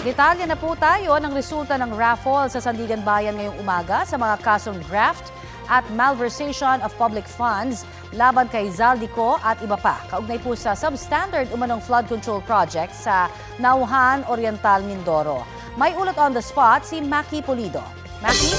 Detalye na po tayo ng resulta ng raffle sa Sandigan Bayan ngayong umaga sa mga kasong graft at malversation of public funds laban kay Zaldico at iba pa. Kaugnay po sa substandard umanong flood control project sa Nauhan Oriental, Mindoro. May ulat on the spot si Maki Pulido. Maki?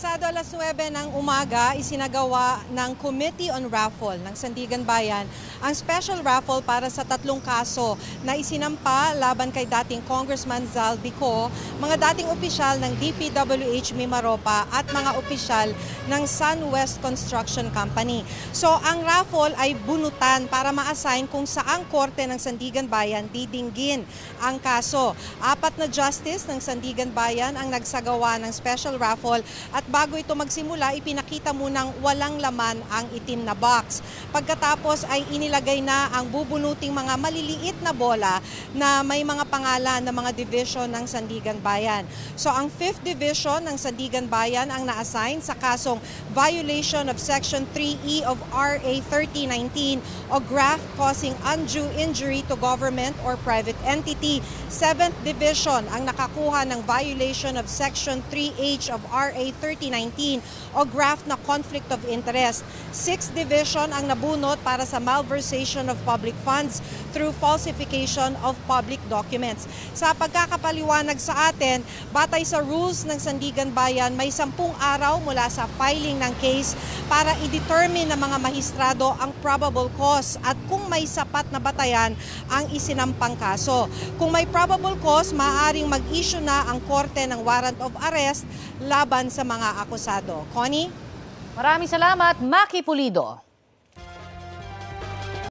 Pasado alas 9 ng umaga, isinagawa ng Committee on Raffle ng Sandigan Bayan ang special raffle para sa 3 kaso na isinampa laban kay dating Congressman Zaldico, mga dating opisyal ng DPWH Mimaropa at mga opisyal ng SunWest Construction Company. So ang raffle ay bunutan para ma-assign kung saang korte ng Sandigan Bayan didinggin ang kaso. 4 na justice ng Sandigan Bayan ang nagsagawa ng special raffle at bago ito magsimula, ipinakita munang walang laman ang itim na box. Pagkatapos ay inilagay na ang bubunuting mga maliliit na bola na may mga pangalan ng mga division ng Sandigan Bayan. So ang 5th Division ng Sandigan Bayan ang na-assign sa kasong violation of Section 3E of RA 3019 o graft causing undue injury to government or private entity. 7th Division ang nakakuha ng violation of Section 3H of RA 3019 o graft na conflict of interest. 6th Division ang nabunot para sa malversation of public funds through falsification of public documents. Sa pagkakapaliwanag sa atin, batay sa rules ng Sandigan Bayan, may 10 araw mula sa filing ng case para i-determine ng mga mahistrado ang probable cause at kung may sapat na batayan ang isinampang kaso. Kung may probable cause, maaaring mag-issue na ang korte ng warrant of arrest laban sa mga akusado. Connie? Maraming salamat, Maki Pulido.